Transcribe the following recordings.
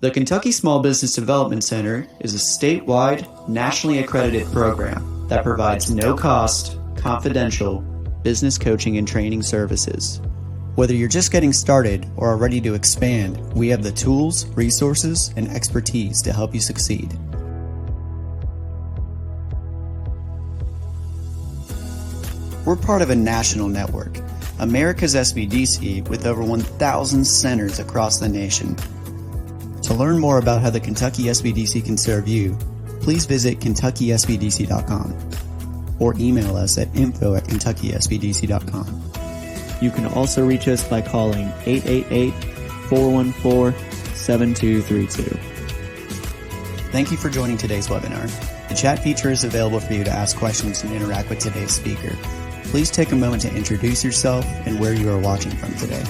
The Kentucky Small Business Development Center is a statewide, nationally accredited program that provides no-cost, confidential business coaching and training services. Whether you're just getting started or are ready to expand, we have the tools, resources, and expertise to help you succeed. We're part of a national network, America's SBDC, with over 1,000 centers across the nation. To learn more about how the Kentucky SBDC can serve you, please visit KentuckySBDC.com or email us at info@KentuckySBDC.com. You can also reach us by calling 888-414-7232. Thank you for joining today's webinar. The chat feature is available for you to ask questions and interact with today's speaker. Please take a moment to introduce yourself and where you are watching from today.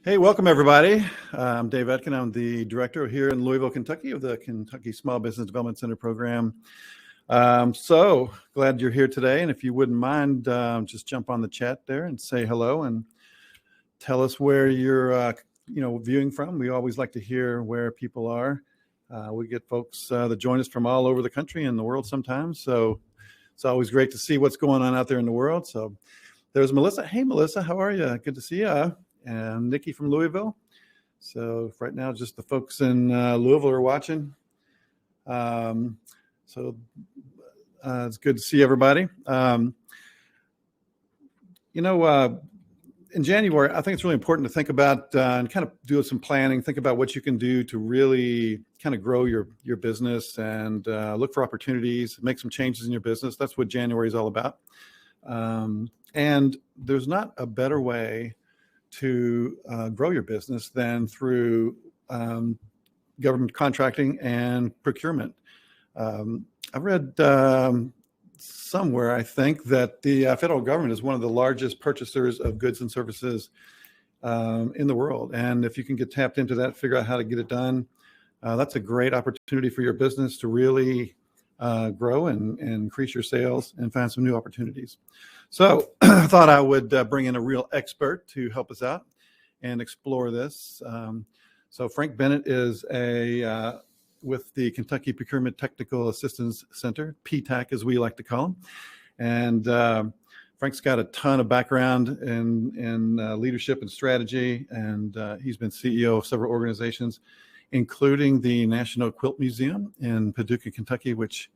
Hey, welcome everybody. I'm Dave Etkin. I'm the director here in Louisville, Kentucky of the Kentucky Small Business Development Center program. So glad you're here today. And if you wouldn't mind, just jump on the chat there and say hello and tell us where you're viewing from. We always like to hear where people are. We get folks that join us from all over the country and the world sometimes. So it's always great to see what's going on out there in the world. So there's Melissa. Hey, Melissa, how are you? Good to see you. And Nikki from Louisville. So right now, just the folks in Louisville are watching. It's good to see everybody. In January, I think it's really important to think about and kind of do some planning, think about what you can do to really kind of grow your business and look for opportunities, make some changes in your business. That's what January is all about. And there's not a better way to grow your business than through government contracting and procurement. I read somewhere, I think, that the federal government is one of the largest purchasers of goods and services in the world. And if you can get tapped into that, figure out how to get it done, that's a great opportunity for your business to really grow and increase your sales and find some new opportunities. So I thought I would bring in a real expert to help us out and explore this. So Frank Bennett is with the Kentucky Procurement Technical Assistance Center, Ptech as we like to call him. And Frank's got a ton of background in leadership and strategy, and he's been CEO of several organizations, including the National Quilt Museum in Paducah, Kentucky, which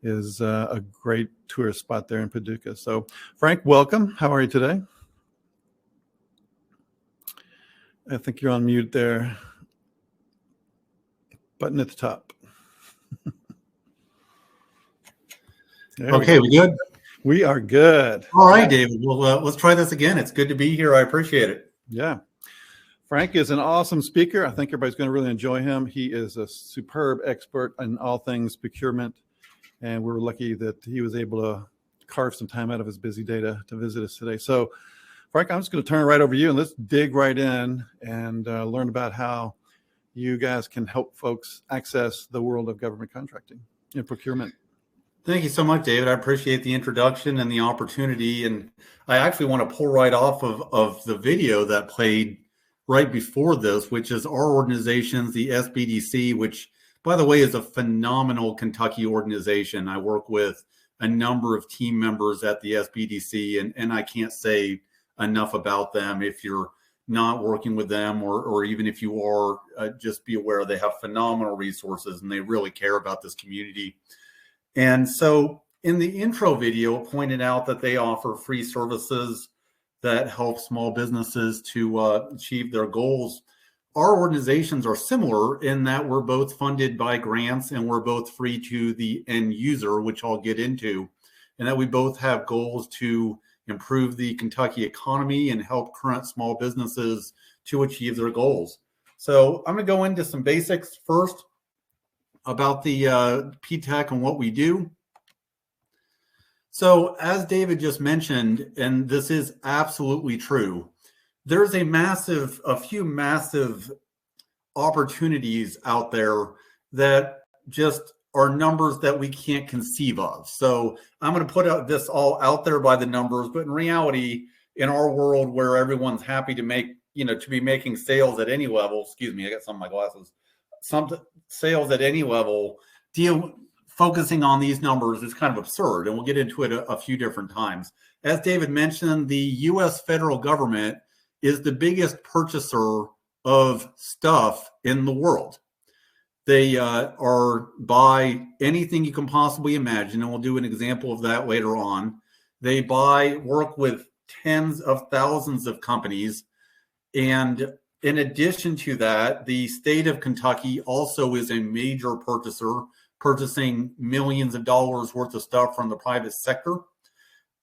is a great tourist spot there in Paducah. So Frank, welcome. How are you today? I think you're on mute there. Button at the top. Okay, we good? We are good. All right, David. Well, let's try this again. It's good to be here. I appreciate it. Yeah. Frank is an awesome speaker. I think everybody's going to really enjoy him. He is a superb expert in all things procurement. And we're lucky that he was able to carve some time out of his busy day to visit us today. So, Frank, I'm just going to turn it right over to you, and let's dig right in and learn about how you guys can help folks access the world of government contracting and procurement. Thank you so much, David. I appreciate the introduction and the opportunity. And I actually want to pull right off of the video that played right before this, which is our organization's, the SBDC, which, by the way, is a phenomenal Kentucky organization. I work with a number of team members at the SBDC, and I can't say enough about them. If you're not working with them, or even if you are, just be aware they have phenomenal resources and they really care about this community. And so in the intro video, it pointed out that they offer free services that help small businesses to achieve their goals. Our organizations are similar in that we're both funded by grants and we're both free to the end user, which I'll get into, and that we both have goals to improve the Kentucky economy and help current small businesses to achieve their goals. So I'm going to go into some basics first about the Ptech and what we do. So as David just mentioned, and this is absolutely true, there's a few massive opportunities out there that just are numbers that we can't conceive of. So I'm going to put this all out there by the numbers, but in reality, in our world where everyone's happy to make, to be making sales at any level. Excuse me, I got some of my glasses. Some sales at any level, focusing on these numbers is kind of absurd, and we'll get into it a few different times. As David mentioned, the U.S. federal government is the biggest purchaser of stuff in the world. They are buy anything you can possibly imagine, and we'll do an example of that later on. They work with tens of thousands of companies, and in addition to that, the state of Kentucky also is a major purchaser, purchasing millions of dollars worth of stuff from the private sector.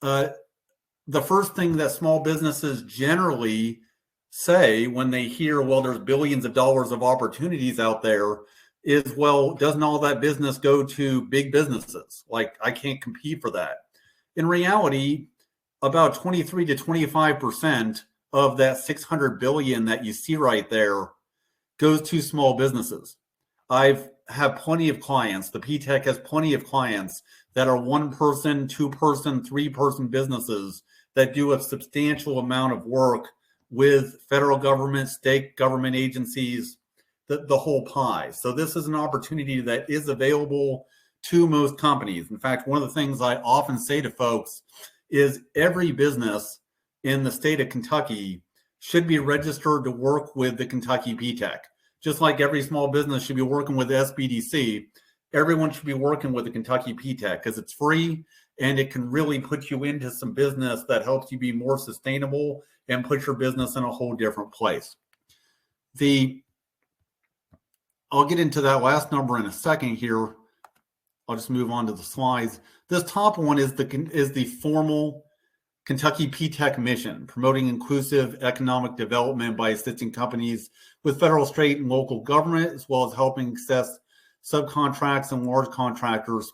The first thing that small businesses generally say when they hear, well, there's billions of dollars of opportunities out there, is, well, doesn't all that business go to big businesses? Like, I can't compete for that. In reality, about 23 to 25% of that 600 billion that you see right there goes to small businesses. I've have plenty of clients. The Ptech has plenty of clients that are 1-person, 2-person, 3-person businesses that do a substantial amount of work with federal government, state government agencies, the whole pie. So this is an opportunity that is available to most companies. In fact, one of the things I often say to folks is every business in the state of Kentucky should be registered to work with the Kentucky Ptech. Just like every small business should be working with SBDC, everyone should be working with the Kentucky Ptech because it's free and it can really put you into some business that helps you be more sustainable and put your business in a whole different place. I'll get into that last number in a second here. I'll just move on to the slides. This top one is the formal Kentucky Ptech mission, promoting inclusive economic development by assisting companies with federal, state, and local government, as well as helping access subcontracts and large contractors.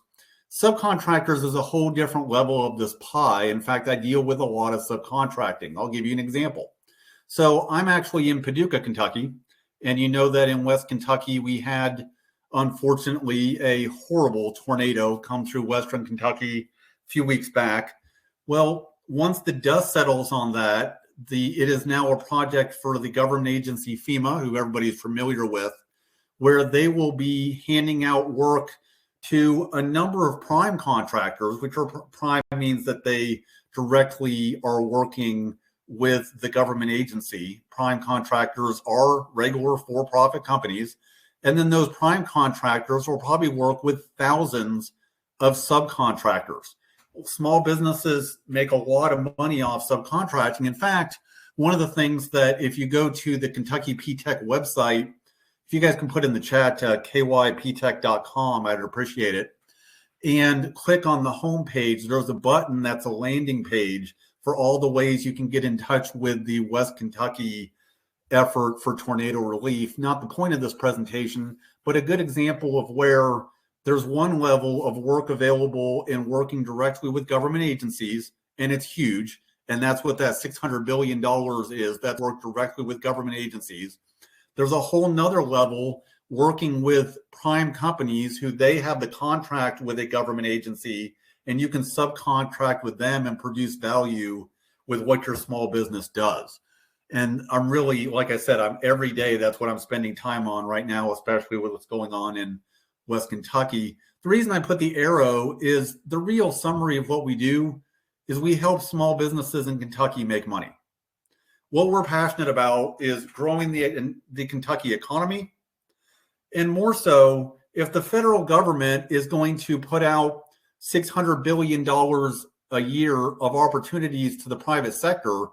Subcontractors is a whole different level of this pie. In fact, I deal with a lot of subcontracting. I'll give you an example. So I'm actually in Paducah, Kentucky, and you know that in West Kentucky, we had, unfortunately, a horrible tornado come through Western Kentucky a few weeks back. Well, once the dust settles on that, it is now a project for the government agency FEMA, who everybody's familiar with, where they will be handing out work to a number of prime contractors, which are prime means that they directly are working with the government agency. Prime contractors are regular for-profit companies. And then those prime contractors will probably work with thousands of subcontractors. Small businesses make a lot of money off subcontracting. In fact, one of the things that if you go to the Kentucky Ptech website, if you guys can put in the chat kyptech.com, I'd appreciate it. And click on the home page. There's a button that's a landing page for all the ways you can get in touch with the West Kentucky effort for tornado relief. Not the point of this presentation, but a good example of where there's one level of work available in working directly with government agencies, and it's huge. And that's what that $600 billion is, that work directly with government agencies. There's a whole nother level working with prime companies who they have the contract with a government agency, and you can subcontract with them and produce value with what your small business does. And I'm really, like I said, every day, that's what I'm spending time on right now, especially with what's going on in West Kentucky. The reason I put the arrow is the real summary of what we do is we help small businesses in Kentucky make money. What we're passionate about is growing the Kentucky economy. And more so, if the federal government is going to put out $600 billion a year of opportunities to the private sector,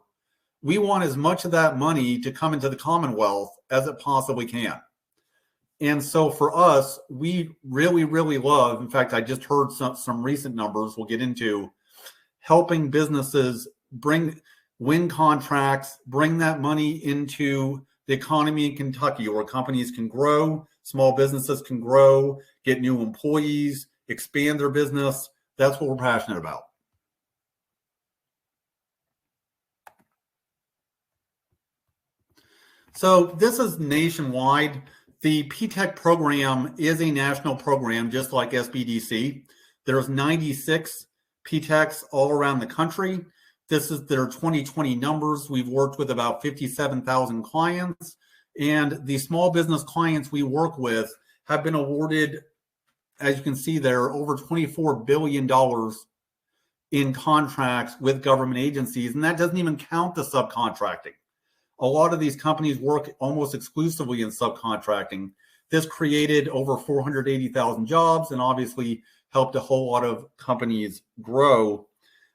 we want as much of that money to come into the Commonwealth as it possibly can. And so for us, we really, really love, in fact, I just heard some recent numbers we'll get into, helping businesses win contracts, bring that money into the economy in Kentucky where companies can grow, small businesses can grow, get new employees, expand their business. That's what we're passionate about. So this is nationwide. The Ptech program is a national program, just like SBDC. There's 96 Ptechs all around the country. This is their 2020 numbers. We've worked with about 57,000 clients, and the small business clients we work with have been awarded, as you can see there, over $24 billion in contracts with government agencies, and that doesn't even count the subcontracting. A lot of these companies work almost exclusively in subcontracting. This created over 480,000 jobs and obviously helped a whole lot of companies grow.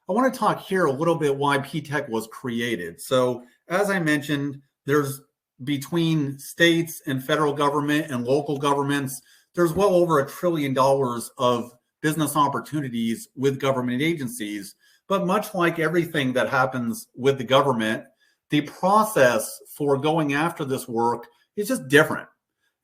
I want to talk here a little bit why Ptech was created. So as I mentioned, there's between states and federal government and local governments, there's well over $1 trillion of business opportunities with government agencies. But much like everything that happens with the government, the process for going after this work is just different.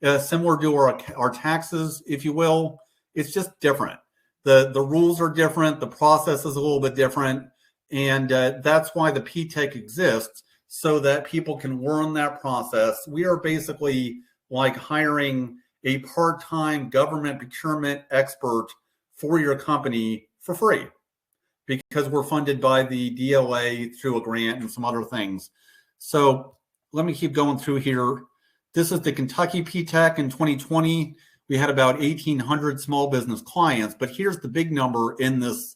Similar to our taxes, if you will, it's just different. The rules are different. The process is a little bit different. And that's why the Ptech exists, so that people can learn that process. We are basically like hiring a part-time government procurement expert for your company for free, because we're funded by the DLA through a grant and some other things. So let me keep going through here. This is the Kentucky Ptech in 2020. We had about 1,800 small business clients, but here's the big number in this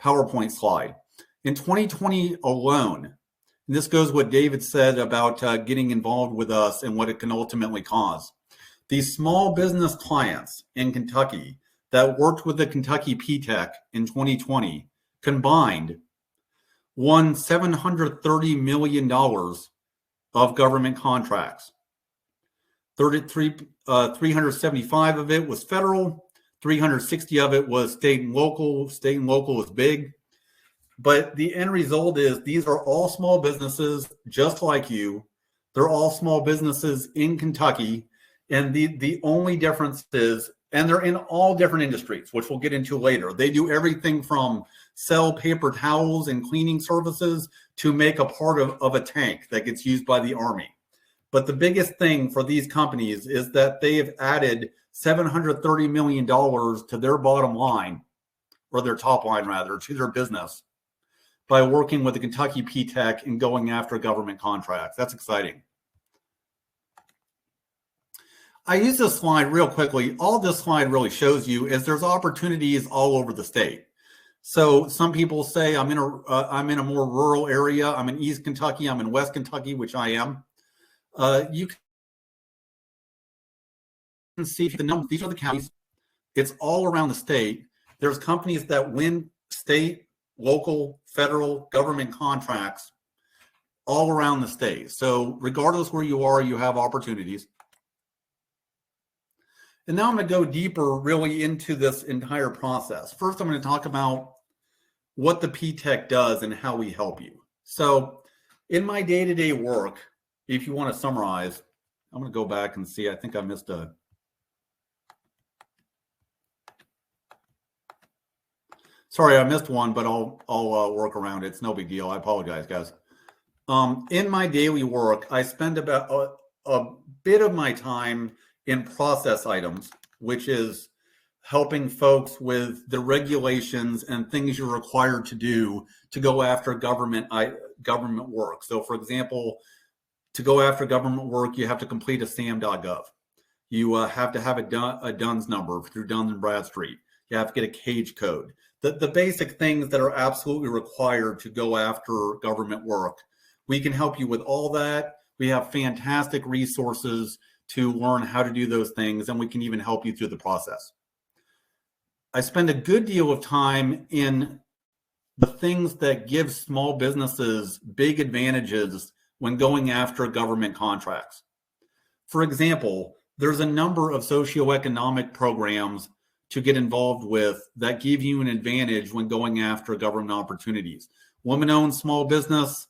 PowerPoint slide. In 2020 alone, and this goes what David said about getting involved with us and what it can ultimately cause. These small business clients in Kentucky that worked with the Kentucky Ptech in 2020 combined won $730 million of government contracts. 375 of it was federal, 360 of it was state and local. State and local is big. But the end result is these are all small businesses just like you. They're all small businesses in Kentucky. And the only difference is, and they're in all different industries, which we'll get into later. They do everything from sell paper towels and cleaning services to make a part of a tank that gets used by the Army. But the biggest thing for these companies is that they have added $730 million to their bottom line, or their top line rather, to their business by working with the Kentucky Ptech and going after government contracts. That's exciting. I use this slide real quickly. All this slide really shows you is there's opportunities all over the state. So some people say I'm in a more rural area. I'm in East Kentucky. I'm in West Kentucky, which I am. You can see the numbers. These are the counties. It's all around the state. There's companies that win state, local, federal government contracts all around the state. So regardless where you are, you have opportunities. And now I'm going to go deeper really into this entire process. First, I'm going to talk about what the Ptech does and how we help you. So in my day-to-day work, if you want to summarize, I'm going to go back and see. I think I missed a. Sorry, I missed one, but I'll work around it. It's no big deal. I apologize, guys. In my daily work, I spend about a bit of my time in process items, which is helping folks with the regulations and things you're required to do to go after government work. So, for example, to go after government work, you have to complete a SAM.gov. You have to have a DUNS number through Duns and Bradstreet. You have to get a cage code. The basic things that are absolutely required to go after government work. We can help you with all that. We have fantastic resources to learn how to do those things, and we can even help you through the process. I spend a good deal of time in the things that give small businesses big advantages when going after government contracts. For example, there's a number of socioeconomic programs to get involved with that give you an advantage when going after government opportunities. Women-owned small business,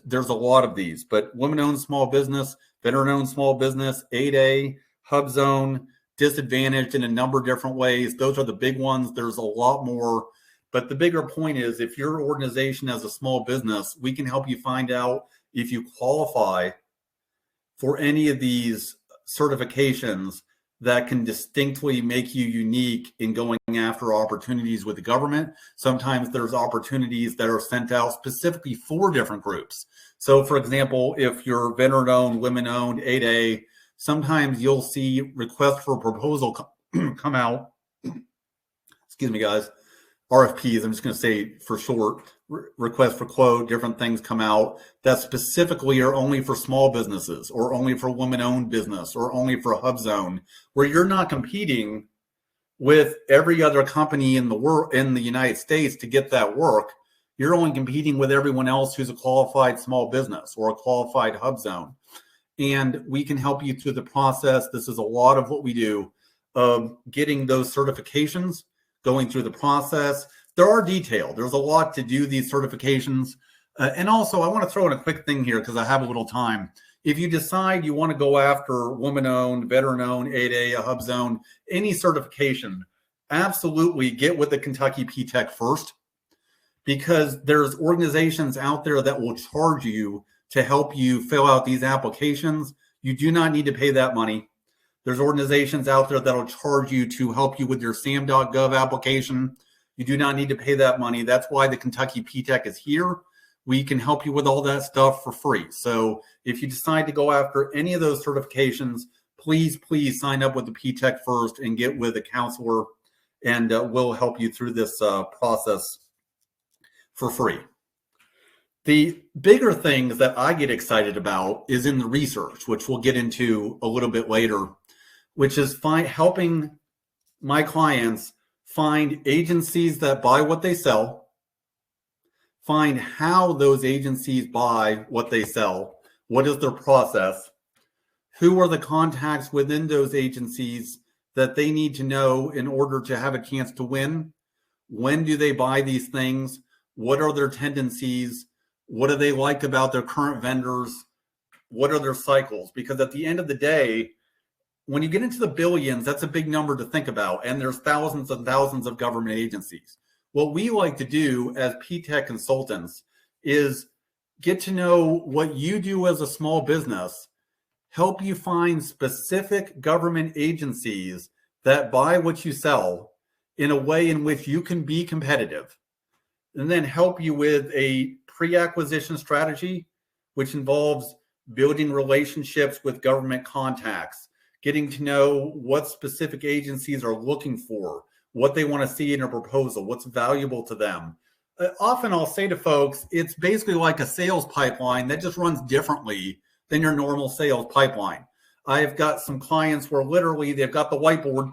there's a lot of these, but women-owned small business, veteran-owned small business, 8A, Hub Zone, disadvantaged in a number of different ways. Those are the big ones. There's a lot more. But the bigger point is, if your organization has a small business, we can help you find out if you qualify for any of these certifications that can distinctly make you unique in going after opportunities with the government. Sometimes there's opportunities that are sent out specifically for different groups. So for example, if you're veteran-owned, women-owned, 8A, sometimes you'll see requests for proposal come out. Excuse me, guys. RFPs, I'm just going to say for short, request for quote, different things come out that specifically are only for small businesses or only for women-owned business or only for a hub zone, where you're not competing with every other company in the world, in the United States, to get that work. You're only competing with everyone else who's a qualified small business or a qualified hub zone. And we can help you through the process. This is a lot of what we do, of getting those certifications, going through the process. There are detailed. There's a lot to do these certifications. And also, I want to throw in a quick thing here because I have a little time. If you decide you want to go after woman-owned, veteran-owned, 8A, a hub zone, any certification, absolutely get with the Kentucky Ptech first, because there's organizations out there that will charge you to help you fill out these applications. You do not need to pay that money. There's organizations out there that'll charge you to help you with your SAM.gov application. You do not need to pay that money. That's why the Kentucky Ptech is here. We can help you with all that stuff for free. So if you decide to go after any of those certifications, please sign up with the Ptech first and get with a counselor, and we'll help you through this process for free. The bigger things that I get excited about is in the research, which we'll get into a little bit later, which is helping my clients find agencies that buy what they sell, find how those agencies buy what they sell, what is their process, who are the contacts within those agencies that they need to know in order to have a chance to win, when do they buy these things, what are their tendencies, what do they like about their current vendors, what are their cycles? Because at the end of the day, when you get into the billions, that's a big number to think about. And there's thousands and thousands of government agencies. What we like to do as Ptech consultants is get to know what you do as a small business, help you find specific government agencies that buy what you sell in a way in which you can be competitive, and then help you with a pre-acquisition strategy, which involves building relationships with government contacts, getting to know what specific agencies are looking for, what they want to see in a proposal, what's valuable to them. Often I'll say to folks, it's basically like a sales pipeline that just runs differently than your normal sales pipeline. I've got some clients where literally they've got the whiteboard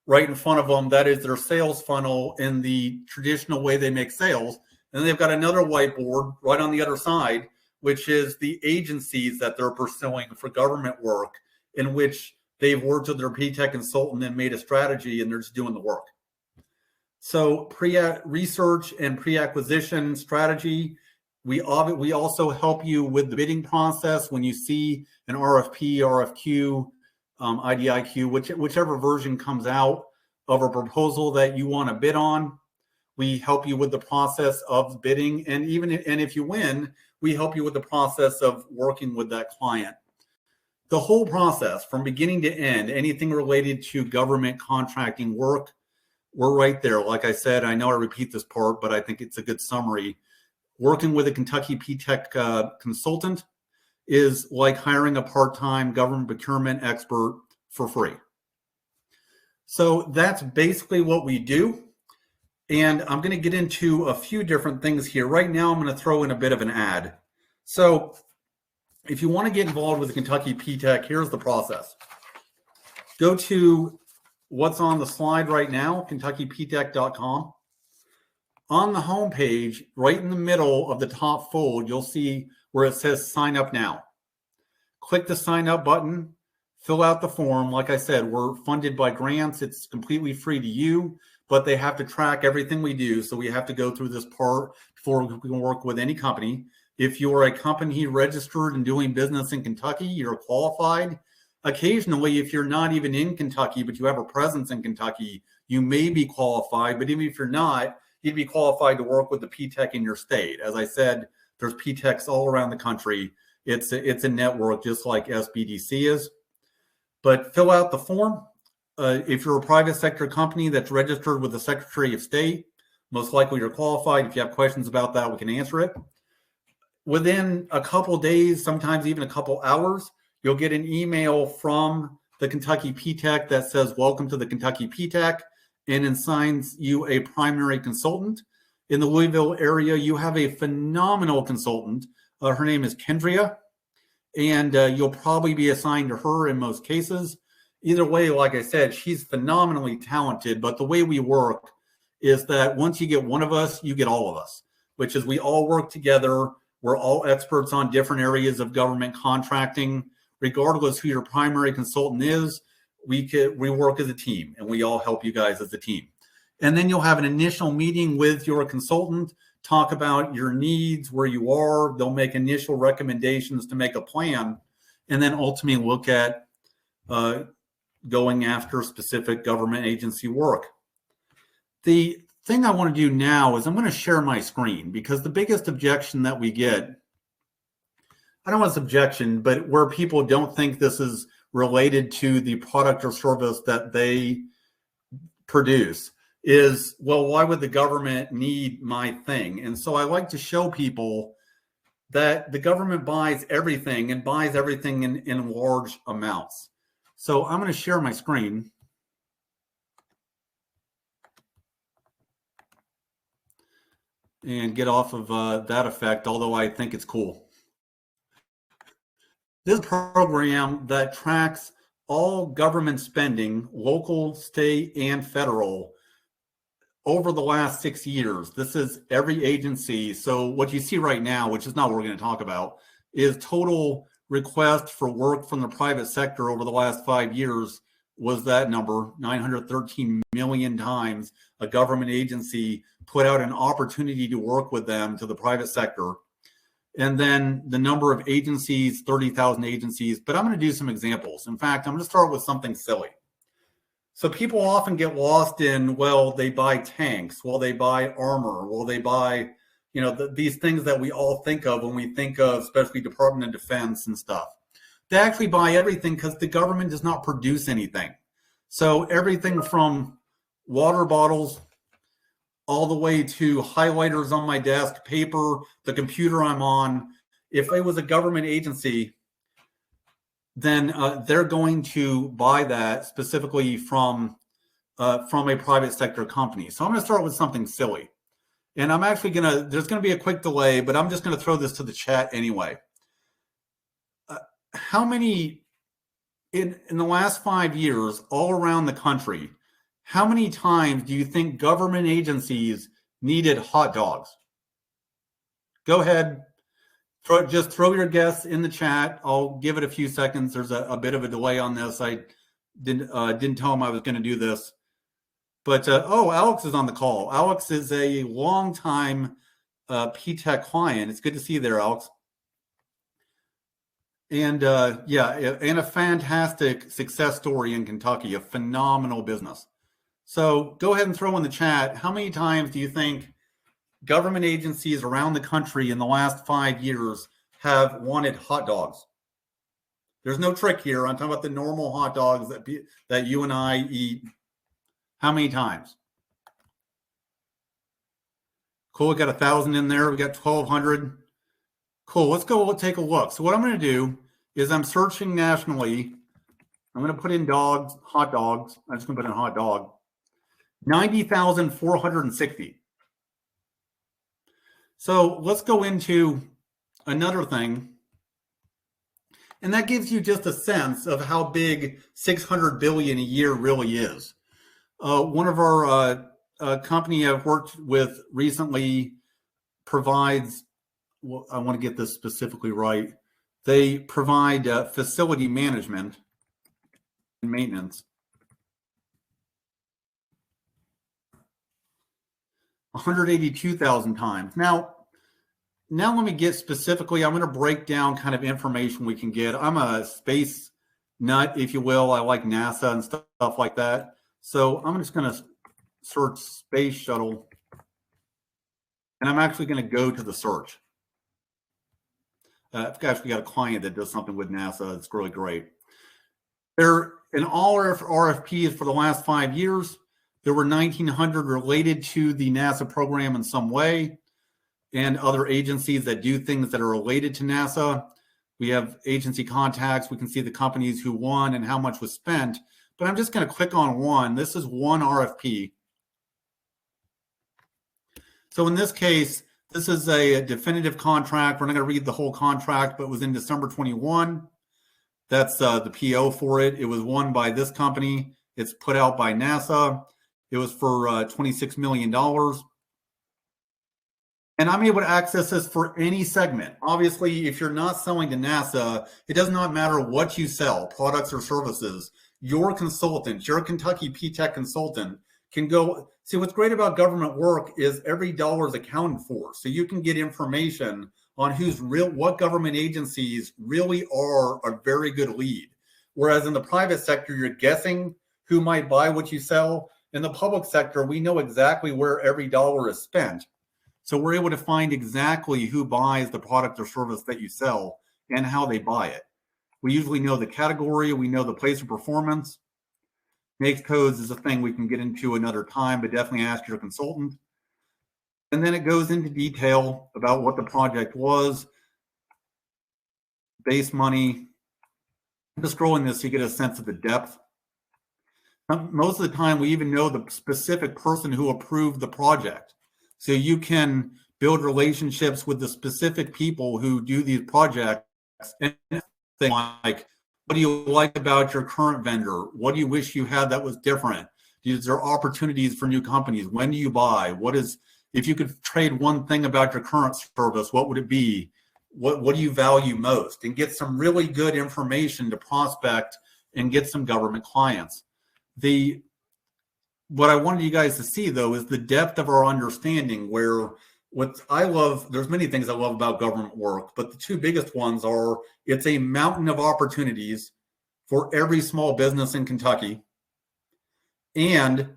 right in front of them. That is their sales funnel in the traditional way they make sales. And they've got another whiteboard right on the other side, which is the agencies that they're pursuing for government work, in which they've worked with their Ptech consultant and made a strategy, and they're just doing the work. So pre-research and pre-acquisition strategy. We also help you with the bidding process. When you see an RFP, RFQ, IDIQ, whichever version comes out of a proposal that you want to bid on, we help you with the process of bidding. And if you win, we help you with the process of working with that client. The whole process from beginning to end, anything related to government contracting work, we're right there. Like I said, I know I repeat this part, but I think it's a good summary. Working with a Kentucky Ptech consultant is like hiring a part-time government procurement expert for free. So that's basically what we do. And I'm going to get into a few different things here. Right now, I'm going to throw in a bit of an ad. So if you want to get involved with the Kentucky Ptech, here's the process. Go to what's on the slide right now, KentuckyPtech.com. On the home page, right in the middle of the top fold, you'll see where it says sign up now. Click the sign up button, fill out the form. Like I said, we're funded by grants. It's completely free to you, but they have to track everything we do. So we have to go through this part before we can work with any company. If you're a company registered and doing business in Kentucky, you're qualified. Occasionally, if you're not even in Kentucky, but you have a presence in Kentucky, you may be qualified. But even if you're not, you'd be qualified to work with the Ptech in your state. As I said, there's Ptechs all around the country. It's a network just like SBDC is. But fill out the form. If you're a private sector company that's registered with the Secretary of State, most likely you're qualified. If you have questions about that, we can answer it. Within a couple days, sometimes even a couple hours, you'll get an email from the Kentucky Ptech that says, welcome to the Kentucky Ptech, and assigns you a primary consultant. In the Louisville area, you have a phenomenal consultant. Her name is Kendria, and you'll probably be assigned to her in most cases. Either way, like I said, she's phenomenally talented, but the way we work is that once you get one of us, you get all of us, which is we all work together. We're all experts on different areas of government contracting. Regardless who your primary consultant is, we work as a team, and we all help you guys as a team. And then you'll have an initial meeting with your consultant, talk about your needs, where you are. They'll make initial recommendations to make a plan, and then ultimately look at going after specific government agency work. The thing I want to do now is I'm going to share my screen, because the biggest objection that we get, I don't want this objection, but where people don't think this is related to the product or service that they produce, is, well, why would the government need my thing? And so I like to show people that the government buys everything, and buys everything in large amounts. So I'm going to share my screen. And get off of that effect, although I think it's cool. This program that tracks all government spending, local, state, and federal, over the last 6 years. This is every agency. So what you see right now, which is not what we're going to talk about, is total request for work from the private sector over the last 5 years was that number, 913 million times a government agency put out an opportunity to work with them to the private sector. And then the number of agencies, 30,000 agencies. But I'm going to do some examples. In fact, I'm going to start with something silly. So people often get lost in, well, they buy tanks, well, they buy armor, well, they buy, these things that we all think of when we think of, especially Department of Defense and stuff. They actually buy everything because the government does not produce anything. So everything from water bottles all the way to highlighters on my desk, paper, the computer I'm on. If it was a government agency, then they're going to buy that specifically from a private sector company. So I'm going to start with something silly. And I'm actually there's going to be a quick delay, but I'm just going to throw this to the chat anyway. How many, in the last 5 years, all around the country, how many times do you think government agencies needed hot dogs? Go ahead. Just throw your guess in the chat. I'll give it a few seconds. There's a bit of a delay on this. I didn't tell him I was going to do this. But, Alex is on the call. Alex is a longtime Ptech client. It's good to see you there, Alex. And, and a fantastic success story in Kentucky, a phenomenal business. So go ahead and throw in the chat, how many times do you think government agencies around the country in the last 5 years have wanted hot dogs? There's no trick here. I'm talking about the normal hot dogs that you and I eat. How many times? Cool. We got 1,000 in there. We got 1,200. Cool. Let's go take a look. So what I'm going to do is I'm searching nationally. I'm going to put in dogs, hot dogs. I'm just going to put in hot dog. 90,460. So let's go into another thing. And that gives you just a sense of how big 600 billion a year really is. One of our company I've worked with recently provides, well, I want to get this specifically right. They provide facility management and maintenance. 182,000 times. Now let me get specifically, I'm going to break down kind of information we can get. I'm a space nut, if you will. I like NASA and stuff like that. So I'm just going to search space shuttle. And I'm actually going to go to the search. I've actually got a client that does something with NASA. It's really great. There, in all RFPs for the last 5 years, there were 1,900 related to the NASA program in some way, and other agencies that do things that are related to NASA. We have agency contacts. We can see the companies who won and how much was spent. But I'm just going to click on one. This is one RFP. So in this case, this is a definitive contract. We're not going to read the whole contract, but it was in December 21. That's the PO for it. It was won by this company. It's put out by NASA. It was for $26 million. And I'm able to access this for any segment. Obviously, if you're not selling to NASA, it does not matter what you sell, products or services. Your consultant, your Kentucky Ptech consultant can go. See, what's great about government work is every dollar is accounted for. So you can get information on what government agencies really are a very good lead. Whereas in the private sector, you're guessing who might buy what you sell. In the public sector, we know exactly where every dollar is spent. So we're able to find exactly who buys the product or service that you sell and how they buy it. We usually know the category. We know the place of performance. Makes codes is a thing we can get into another time, but definitely ask your consultant. And then it goes into detail about what the project was, base money. I'm just scrolling this so you get a sense of the depth. Most of the time, we even know the specific person who approved the project. So you can build relationships with the specific people who do these projects. And things like, what do you like about your current vendor? What do you wish you had that was different? Is there opportunities for new companies? When do you buy? If you could trade one thing about your current service, what would it be? What do you value most? And get some really good information to prospect and get some government clients. What I wanted you guys to see, though, is the depth of our understanding, where what I love, there's many things I love about government work, but the two biggest ones are it's a mountain of opportunities for every small business in Kentucky. And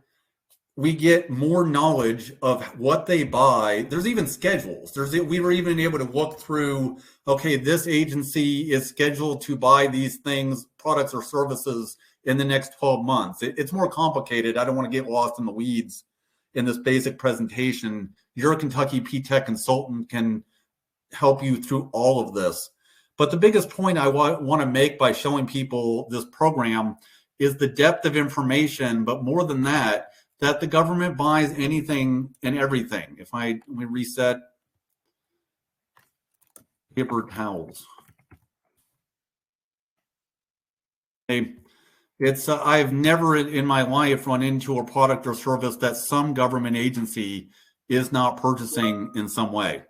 we get more knowledge of what they buy. There's even schedules. We were even able to look through, okay, this agency is scheduled to buy these things, products or services in the next 12 months. It's more complicated. I don't want to get lost in the weeds in this basic presentation. Your Kentucky Ptech consultant can help you through all of this. But the biggest point I want to make by showing people this program is the depth of information, but more than that the government buys anything and everything. Let me reset. Paper towels. Okay. I've never in my life run into a product or service that some government agency is not purchasing in some way.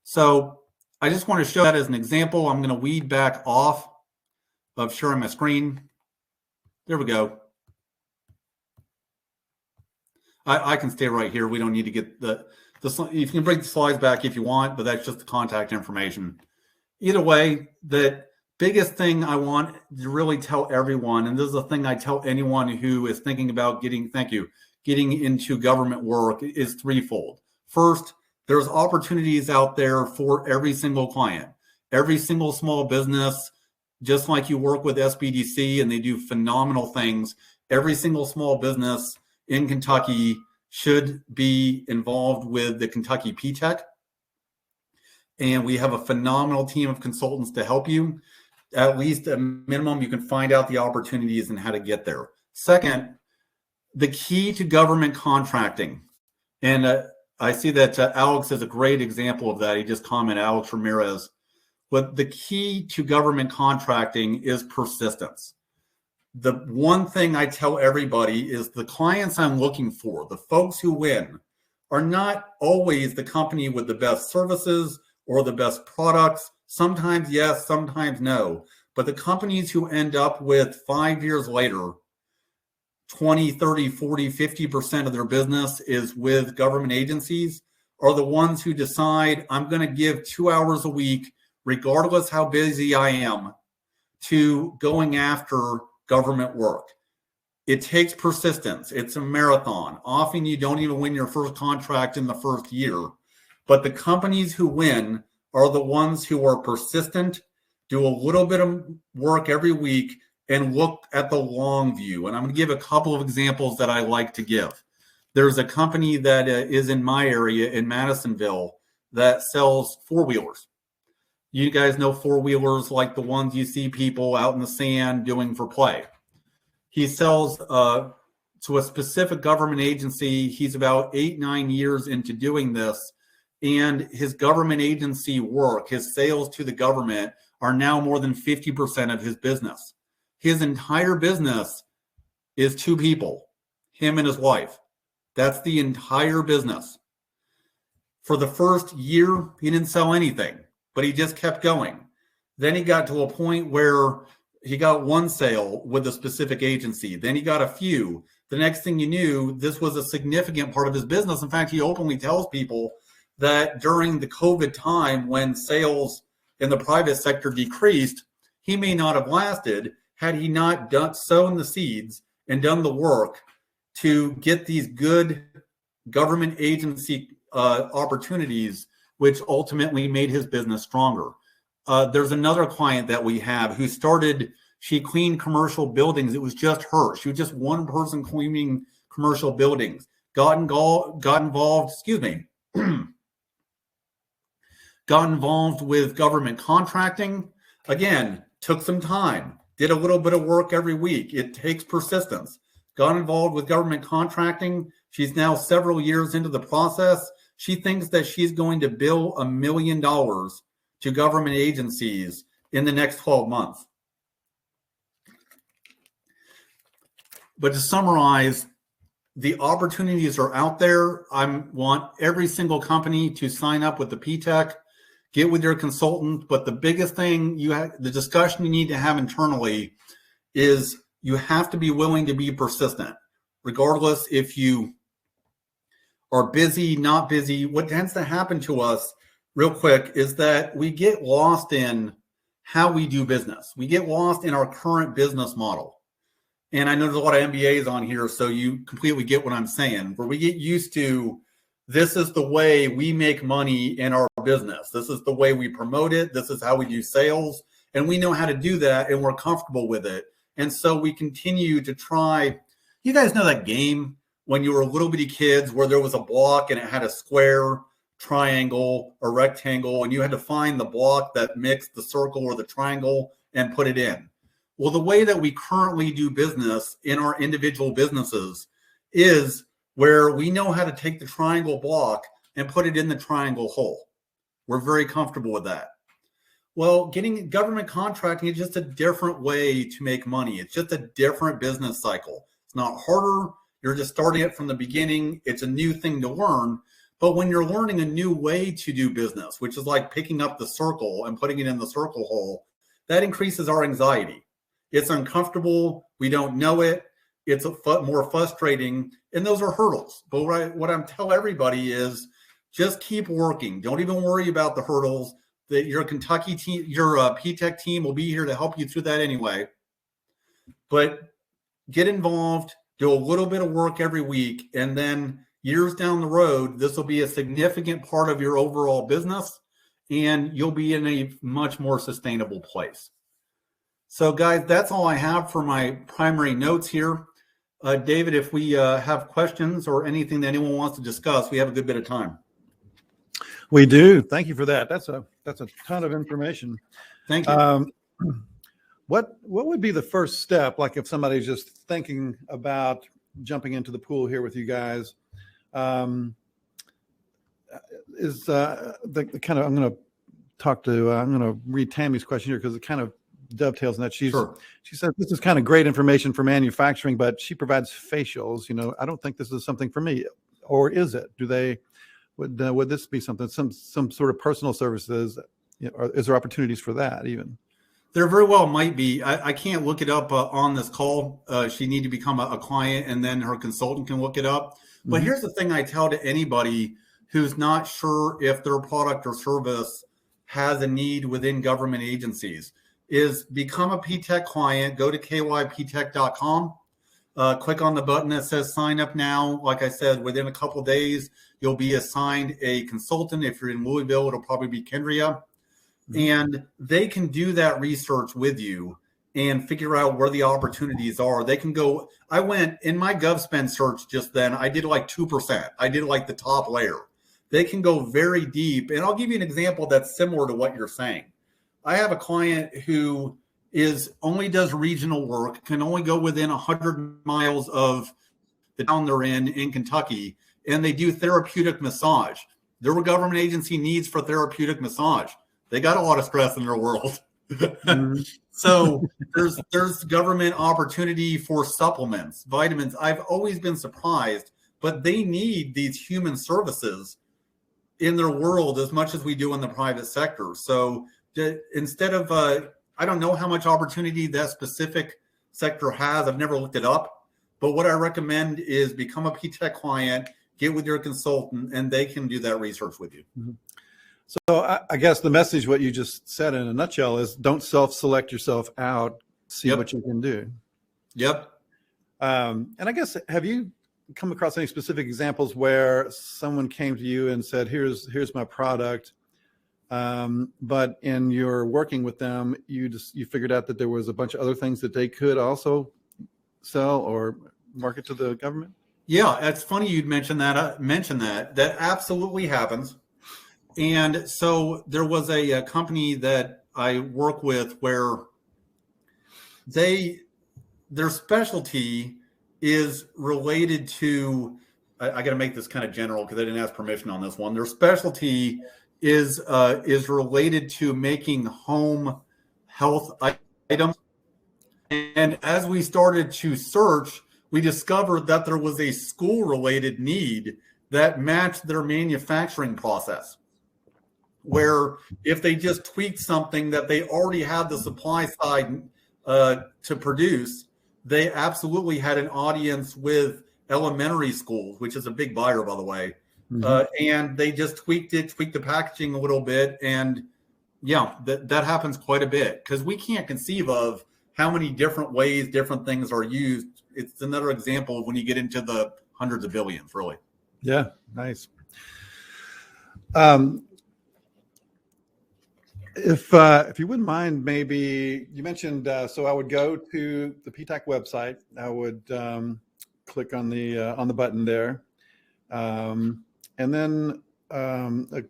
So I just want to show that as an example. I'm going to weed back off of sharing my screen. There we go. I can stay right here. We don't need to get you can bring the slides back if you want, but that's just the contact information. Either way, the biggest thing I want to really tell everyone, and this is the thing I tell anyone who is thinking about getting into government work, is threefold. First, there's opportunities out there for every single client, every single small business, just like you work with SBDC and they do phenomenal things. Every single small business in Kentucky should be involved with the Kentucky Ptech. And we have a phenomenal team of consultants to help you. At least at minimum, you can find out the opportunities and how to get there. Second, the key to government contracting. And I see that Alex is a great example of that. He just commented, Alex Ramirez. But the key to government contracting is persistence. The one thing I tell everybody is the clients I'm looking for, the folks who win, are not always the company with the best services or the best products. Sometimes yes, sometimes no. But the companies who end up with 5 years later, 20, 30, 40, 50% of their business is with government agencies are the ones who decide, I'm going to give 2 hours a week, regardless how busy I am, to going after government work. It takes persistence. It's a marathon. Often you don't even win your first contract in the first year. But the companies who win are the ones who are persistent, do a little bit of work every week, and look at the long view. And I'm going to give a couple of examples that I like to give. There's a company that is in my area in Madisonville that sells four-wheelers. You guys know four-wheelers like the ones you see people out in the sand doing for play. He sells to a specific government agency. He's about 8-9 years into doing this. And his government agency work, his sales to the government are now more than 50% of his business. His entire business is 2 people, him and his wife. That's the entire business. For the first year, he didn't sell anything, but he just kept going. Then he got to a point where he got 1 sale with a specific agency. Then he got a few. The next thing you knew, this was a significant part of his business. In fact, he openly tells people that during the COVID time when sales in the private sector decreased, he may not have lasted had he not sown the seeds and done the work to get these good government agency opportunities, which ultimately made his business stronger. There's another client that we have who she cleaned commercial buildings. It was just her. She was just one person cleaning commercial buildings. Got involved with government contracting. Again, took some time, did a little bit of work every week. It takes persistence. Got involved with government contracting. She's now several years into the process. She thinks that she's going to bill $1 million to government agencies in the next 12 months. But to summarize, the opportunities are out there. I want every single company to sign up with the Ptech, get with your consultant. But the biggest thing the discussion you need to have internally is you have to be willing to be persistent, regardless if you are busy, not busy. What tends to happen to us real quick is that we get lost in how we do business. We get lost in our current business model. And I know there's a lot of MBAs on here, so you completely get what I'm saying, where we get used to this is the way we make money in our business. This is the way we promote it. This is how we do sales. And we know how to do that, and we're comfortable with it. And so we continue to try. You guys know that game when you were little bitty kids where there was a block and it had a square, triangle, or rectangle, and you had to find the block that mixed the circle or the triangle and put it in. Well, the way that we currently do business in our individual businesses is where we know how to take the triangle block and put it in the triangle hole. We're very comfortable with that. Well, getting government contracting is just a different way to make money. It's just a different business cycle. It's not harder. You're just starting it from the beginning. It's a new thing to learn. But when you're learning a new way to do business, which is like picking up the circle and putting it in the circle hole, that increases our anxiety. It's uncomfortable. We don't know it. It's more frustrating. And those are hurdles. But what I'm telling everybody is just keep working. Don't even worry about the hurdles. That your Kentucky team, your Ptech team will be here to help you through that anyway. But get involved, do a little bit of work every week, and then years down the road, this will be a significant part of your overall business, and you'll be in a much more sustainable place. So guys, that's all I have for my primary notes here. David, if we have questions or anything that anyone wants to discuss, we have a good bit of time. We do. Thank you for that. That's a ton of information. Thank you. What would be the first step? Like if somebody's just thinking about jumping into the pool here with you guys, is the kind of, I'm going to read Tammy's question here because it kind of dovetails in that. She says this is kind of great information for manufacturing, but she provides facials. I don't think this is something for me, or is it? Would this be something, some sort of personal services? Or is there opportunities for that even? There very well might be. I can't look it up on this call. She need to become a client, and then her consultant can look it up. But here's the thing I tell to anybody who's not sure if their product or service has a need within government agencies is become a Ptech client. Go to kyptech.com. Click on the button that says sign up now. Like I said, within a couple of days, you'll be assigned a consultant. If you're in Louisville, it'll probably be Kendria. And they can do that research with you and figure out where the opportunities are. They can go. I went in my GovSpend search just then. I did like 2%. I did like the top layer. They can go very deep. And I'll give you an example that's similar to what you're saying. I have a client who only does regional work, can only go within 100 miles of the town they're in Kentucky, and they do therapeutic massage. Their government agency needs for therapeutic massage. They got a lot of stress in their world. Mm-hmm. So there's government opportunity for supplements, vitamins. I've always been surprised, but they need these human services in their world as much as we do in the private sector. So instead of, I don't know how much opportunity that specific sector has. I've never looked it up, but what I recommend is become a Ptech client, get with your consultant, and they can do that research with you. Mm-hmm. So I guess the message, what you just said in a nutshell, is don't self-select yourself out, see what you can do. Yep. And I guess, have you come across any specific examples where someone came to you and said, here's my product, but in your working with them, you figured out that there was a bunch of other things that they could also sell or market to the government? Yeah, it's funny you'd mention that. That absolutely happens. And so there was a company that I work with where their specialty is related to, I got to make this kind of general because I didn't ask permission on this one. Their specialty is related to making home health items. And as we started to search, we discovered that there was a school-related need that matched their manufacturing process, where if they just tweaked something that they already had the supply side to produce, they absolutely had an audience with elementary schools, which is a big buyer, by the way. Mm-hmm. And they just tweaked the packaging a little bit. And yeah, that happens quite a bit because we can't conceive of how many different ways different things are used. It's another example of when you get into the hundreds of billions, really. Yeah, nice. If you wouldn't mind, maybe you mentioned, so I would go to the Ptech website. I would click on the button there, and then a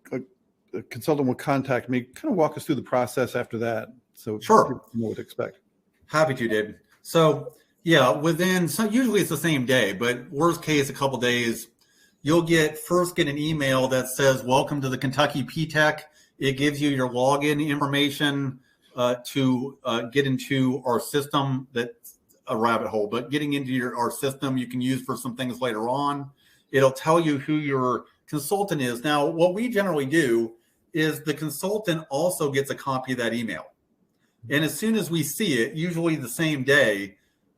consultant will contact me. Kind of walk us through the process after that, so sure, people know what to expect. Happy to, David. So yeah, usually it's the same day, but worst case, a couple days, you'll get an email that says, "Welcome to the Kentucky Ptech." It gives you your login information to get into our system. That's a rabbit hole, but getting into our system you can use for some things later on. It'll tell you who your consultant is. Now, what we generally do is the consultant also gets a copy of that email. And as soon as we see it, usually the same day,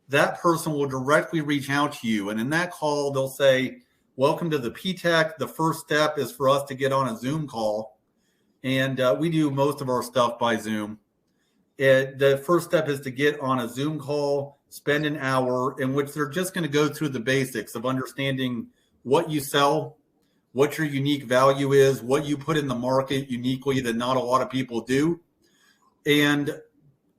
that person will directly reach out to you. And in that call, they'll say, "Welcome to the Ptech. The first step is for us to get on a Zoom call." And we do most of our stuff by Zoom. The first step is to get on a Zoom call, spend an hour in which they're just going to go through the basics of understanding what you sell, what your unique value is, what you put in the market uniquely that not a lot of people do, and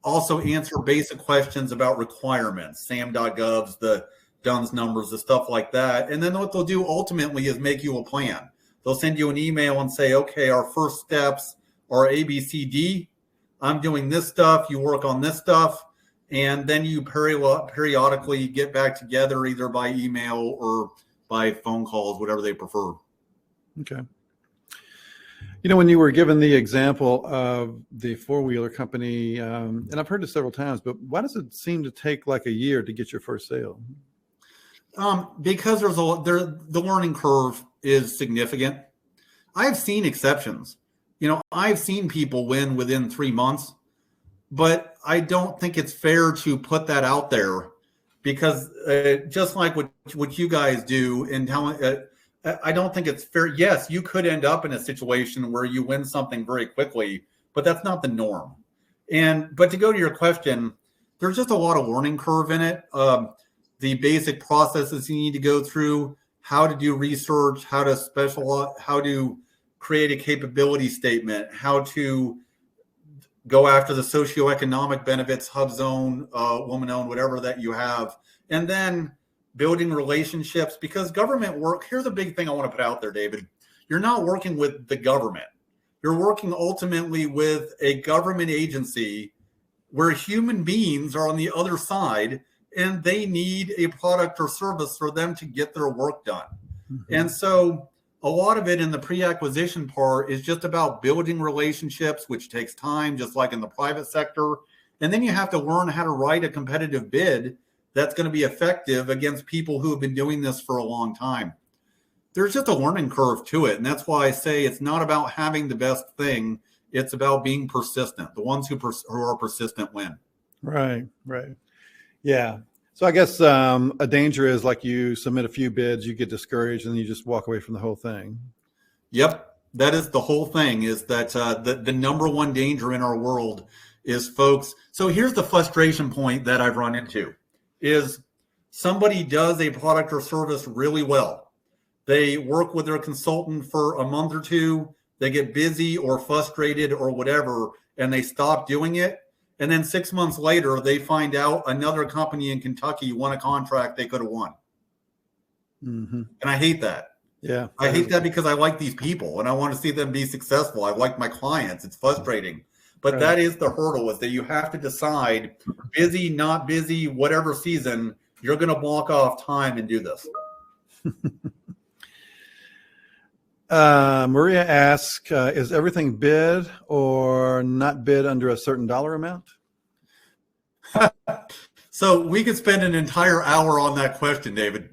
also answer basic questions about requirements, SAM.govs, the DUNS numbers, the stuff like that. And then what they'll do ultimately is make you a plan. They'll send you an email and say, "Okay, our first steps are A, B, C, D. I'm doing this stuff. You work on this stuff." And then you periodically get back together either by email or by phone calls, whatever they prefer. Okay. You know, when you were given the example of the four-wheeler company, and I've heard this several times, but why does it seem to take like a year to get your first sale? Because the learning curve is significant. I've seen exceptions. I've seen people win within 3 months, but I don't think it's fair to put that out there because just like what you guys do and I don't think it's fair. Yes, you could end up in a situation where you win something very quickly, but that's not the norm. But to go to your question, there's just a lot of learning curve in it. The basic processes you need to go through, how to do research, how to specialize, how to create a capability statement, how to go after the socioeconomic benefits, hub zone, woman-owned, whatever that you have, and then building relationships. Because government work, here's a big thing I want to put out there, David. You're not working with the government. You're working ultimately with a government agency where human beings are on the other side and they need a product or service for them to get their work done. Mm-hmm. And so a lot of it in the pre-acquisition part is just about building relationships, which takes time, just like in the private sector. And then you have to learn how to write a competitive bid that's going to be effective against people who have been doing this for a long time. There's just a learning curve to it. And that's why I say it's not about having the best thing. It's about being persistent. The ones who are persistent win. Right. Yeah. So I guess a danger is like you submit a few bids, you get discouraged, and you just walk away from the whole thing. Yep. That is the whole thing, is that the number one danger in our world is folks. So here's the frustration point that I've run into is somebody does a product or service really well. They work with their consultant for a month or two. They get busy or frustrated or whatever, and they stop doing it. And then 6 months later, they find out another company in Kentucky won a contract they could have won. Mm-hmm. And I hate that. Yeah. I hate that because I like these people and I want to see them be successful. I like my clients. It's frustrating. But that is the hurdle, is that you have to decide, busy, not busy, whatever season, you're going to block off time and do this. Maria asks, is everything bid or not bid under a certain dollar amount? So we could spend an entire hour on that question, David.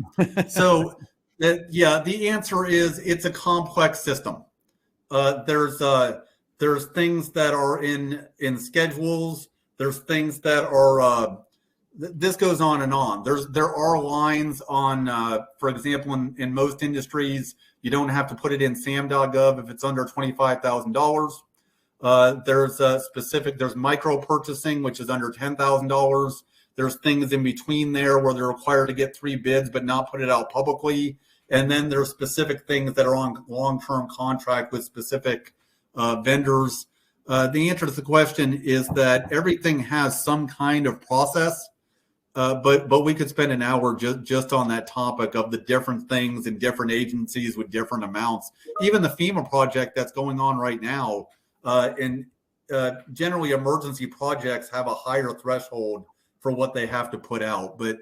So the answer is it's a complex system. There's things that are in schedules. There's things that are, this goes on and on. There are lines on, for example, in most industries, you don't have to put it in SAM.gov if it's under $25,000. There's micro purchasing, which is under $10,000. There's things in between there where they're required to get 3 bids, but not put it out publicly. And then there's specific things that are on long-term contract with specific vendors. The answer to the question is that everything has some kind of process. But we could spend an hour just on that topic of the different things in different agencies with different amounts. Even the FEMA project that's going on right now, generally emergency projects have a higher threshold for what they have to put out. But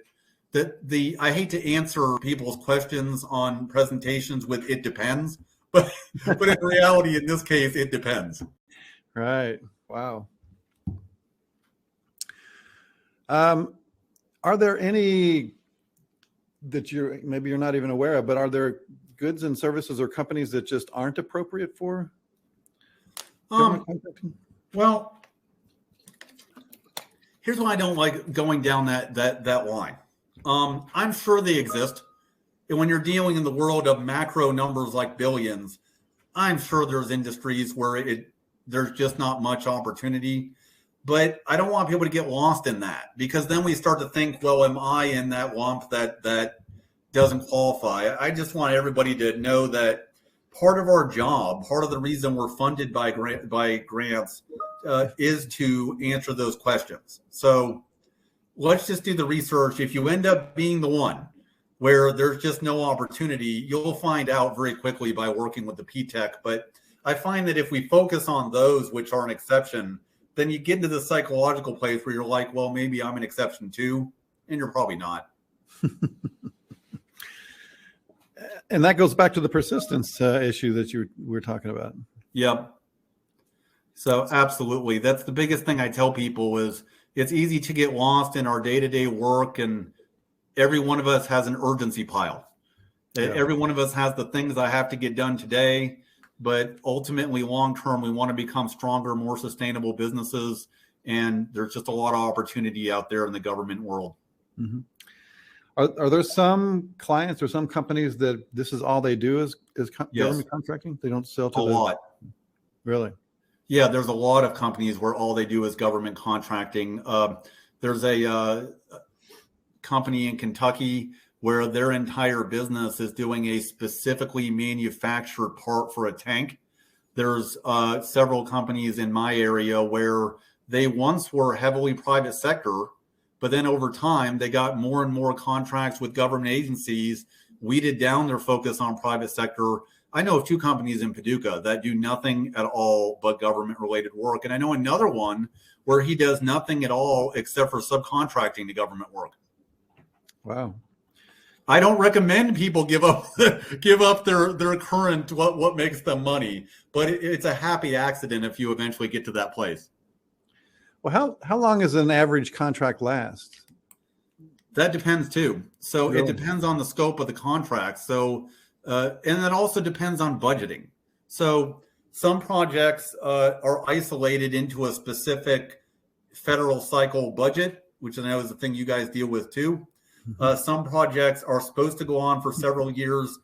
I hate to answer people's questions on presentations with "it depends," but in reality, in this case, it depends. Right. Wow. Are there any that maybe you're not even aware of, but are there goods and services or companies that just aren't appropriate for? Well, here's why I don't like going down that line. I'm sure they exist. And when you're dealing in the world of macro numbers like billions, I'm sure there's industries where there's just not much opportunity. But I don't want people to get lost in that, because then we start to think, well, am I in that lump that doesn't qualify? I just want everybody to know that part of our job, part of the reason we're funded by grants is to answer those questions. So let's just do the research. If you end up being the one where there's just no opportunity, you'll find out very quickly by working with the Ptech. But I find that if we focus on those which are an exception, then you get into the psychological place where you're like, well, maybe I'm an exception too, and you're probably not. And that goes back to the persistence issue that you were talking about. Yep. So absolutely. That's the biggest thing I tell people is it's easy to get lost in our day-to-day work, and every one of us has an urgency pile. Yeah. Every one of us has the things I have to get done today. But ultimately, long-term, we want to become stronger, more sustainable businesses. And there's just a lot of opportunity out there in the government world. Mm-hmm. Are there some clients or some companies that this is all they do is government contracting? They don't sell to a lot. Really? Yeah, there's a lot of companies where all they do is government contracting. There's a company in Kentucky where their entire business is doing a specifically manufactured part for a tank There's several companies in my area where they once were heavily private sector, but then over time they got more and more contracts with government agencies, weeded down their focus on private sector. I know of 2 companies in Paducah that do nothing at all but government related work. And I know another one where he does nothing at all except for subcontracting to government work. Wow. I don't recommend people give up their current what makes them money, but it's a happy accident if you eventually get to that place. Well, how long does an average contract last? That depends too. So Really? It depends on the scope of the contract. So and it also depends on budgeting. So some projects are isolated into a specific federal cycle budget, which I know is the thing you guys deal with too. Some projects are supposed to go on for several years,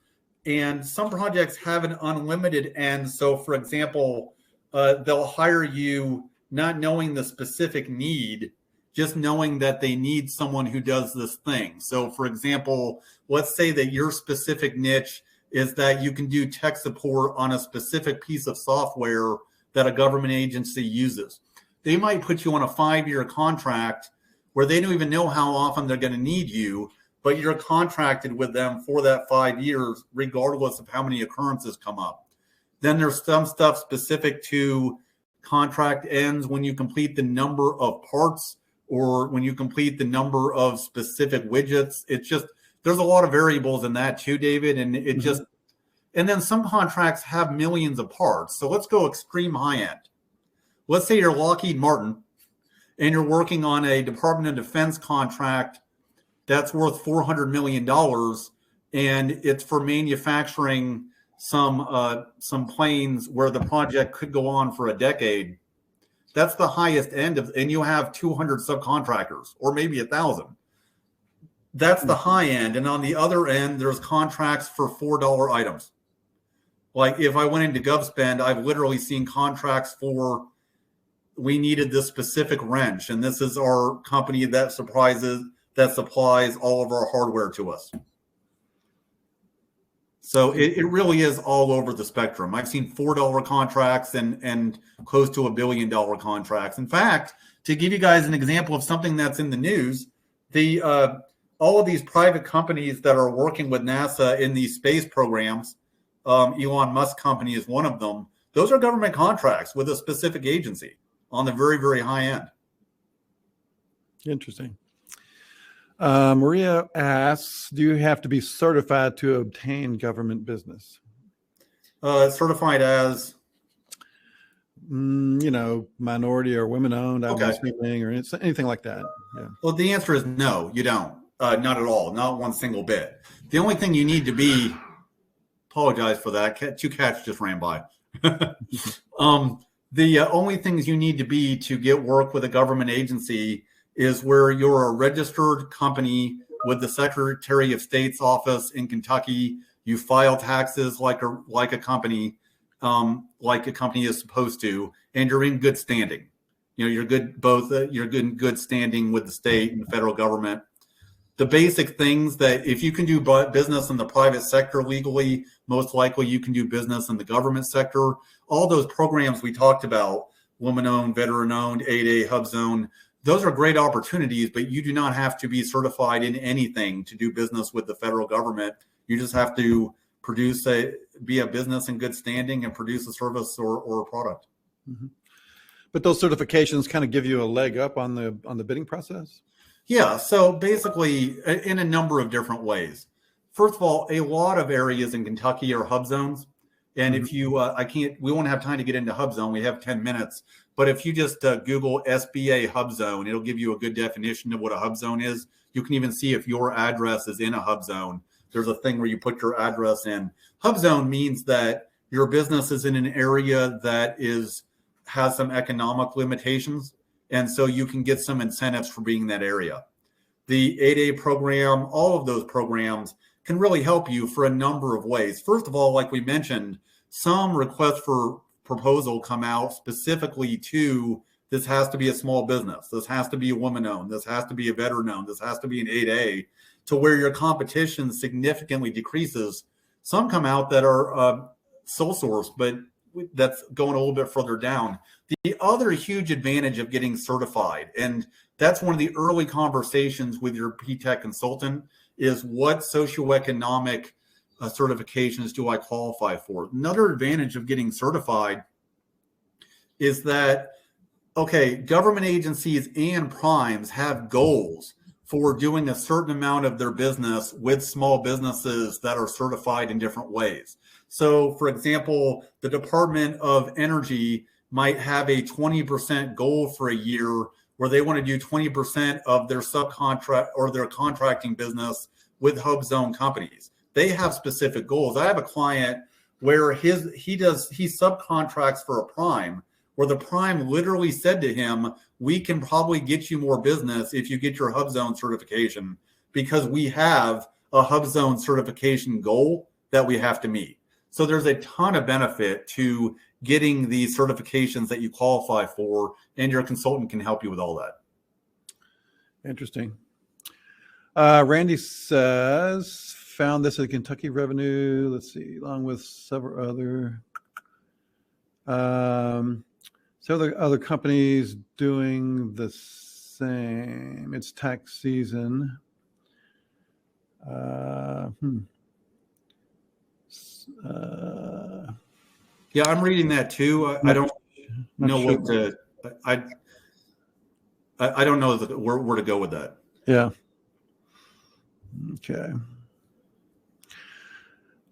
and some projects have an unlimited end. So, for example, they'll hire you not knowing the specific need, just knowing that they need someone who does this thing. So, for example, let's say that your specific niche is that you can do tech support on a specific piece of software that a government agency uses. They might put you on a 5-year contract where they don't even know how often they're going to need you, but you're contracted with them for that 5 years, regardless of how many occurrences come up. Then there's some stuff specific to contract ends when you complete the number of parts or when you complete the number of specific widgets. It's just, there's a lot of variables in that too, David. And it just, and then some contracts have millions of parts. So let's go extreme high end. Let's say you're Lockheed Martin and you're working on a Department of Defense contract that's worth $400 million, and it's for manufacturing some planes where the project could go on for a decade. That's the highest end of, and you have 200 subcontractors or maybe 1,000. That's the high end. And on the other end, there's contracts for $4 items. Like if I went into GovSpend, I've literally seen contracts for, we needed this specific wrench, and this is our company that supplies all of our hardware to us. So it really is all over the spectrum. I've seen $4 contracts and close to $1 billion contracts. In fact, to give you guys an example of something that's in the news, all of these private companies that are working with NASA in these space programs, Elon Musk company is one of them. Those are government contracts with a specific agency on the very, very high end. Interesting. Maria asks, do you have to be certified to obtain government business? Certified as? Minority or women-owned, Okay. or anything like that. Yeah. Well, the answer is no, you don't. Not at all. Not one single bit. The only thing you need to be, apologize for that, 2 cats just ran by. The only things you need to be to get work with a government agency is where you're a registered company with the Secretary of State's office in Kentucky. You file taxes like a company is supposed to, and you're in good standing. You're good you're in good standing with the state and the federal government. The basic things that if you can do business in the private sector legally, most likely you can do business in the government sector. All those programs we talked about, woman-owned, veteran-owned, 8A, HubZone, those are great opportunities, but you do not have to be certified in anything to do business with the federal government. You just have to be a business in good standing and produce a service or a product. Mm-hmm. But those certifications kind of give you a leg up on the bidding process? Yeah. So basically in a number of different ways. First of all, a lot of areas in Kentucky are hub zones. And if you, we won't have time to get into hub zone. We have 10 minutes. But if you just Google SBA hub zone, it'll give you a good definition of what a hub zone is. You can even see if your address is in a hub zone. There's a thing where you put your address in. Hub zone means that your business is in an area that has some economic limitations. And so you can get some incentives for being in that area. The 8A program, all of those programs can really help you for a number of ways. First of all, like we mentioned, some requests for proposal come out specifically to this has to be a small business. This has to be a woman-owned. This has to be a veteran-owned. This has to be an 8A, to where your competition significantly decreases. Some come out that are sole source, but that's going a little bit further down. The other huge advantage of getting certified, and that's one of the early conversations with your Ptech consultant, is what socioeconomic certifications do I qualify for? Another advantage of getting certified is that, okay, government agencies and primes have goals for doing a certain amount of their business with small businesses that are certified in different ways. So, for example, the Department of Energy might have a 20% goal for a year where they want to do 20% of their subcontract or their contracting business with hub zone companies. They have specific goals. I have a client where he subcontracts for a prime, where the prime literally said to him, we can probably get you more business if you get your hub zone certification, because we have a hub zone certification goal that we have to meet. So there's a ton of benefit to getting these certifications that you qualify for, and your consultant can help you with all that. Interesting. Randy says, found this at Kentucky Revenue. Let's see, along with several other companies doing the same. It's tax season. Yeah, I'm reading that too. I don't know what to. I don't know where to go with that. Yeah. Okay.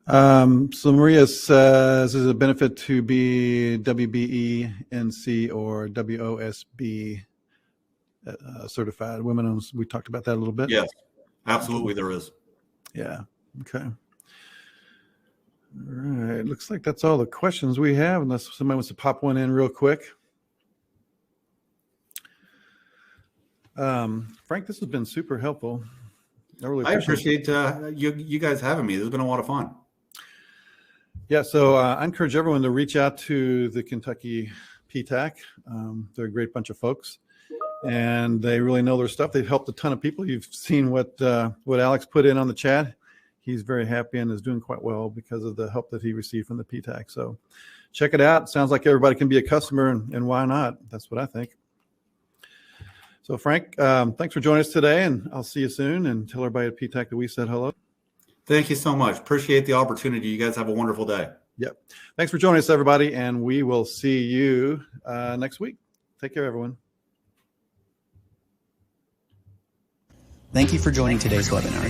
So Maria says, is it a benefit to be WBE, NC, or WOSB certified? Women, we talked about that a little bit. Yes, absolutely there is. Yeah. Okay. All right. Looks like that's all the questions we have, unless somebody wants to pop one in real quick. Frank, this has been super helpful. I appreciate you guys having me. This has been a lot of fun. Yeah, so I encourage everyone to reach out to the Kentucky Ptech. They're a great bunch of folks, and they really know their stuff. They've helped a ton of people. You've seen what Alex put in on the chat. He's very happy and is doing quite well because of the help that he received from the Ptech. So check it out. Sounds like everybody can be a customer, and why not? That's what I think. So Frank, thanks for joining us today, and I'll see you soon. And tell everybody at Ptech that we said hello. Thank you so much. Appreciate the opportunity. You guys have a wonderful day. Yep. Thanks for joining us, everybody, and we will see you next week. Take care, everyone. Thank you for joining today's webinar.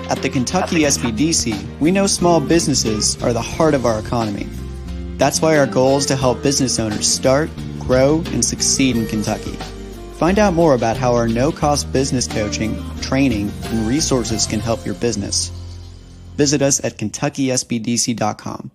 At the Kentucky SBDC, we know small businesses are the heart of our economy. That's why our goal is to help business owners start, grow, and succeed in Kentucky. Find out more about how our no-cost business coaching, training, and resources can help your business. Visit us at KentuckySBDC.com.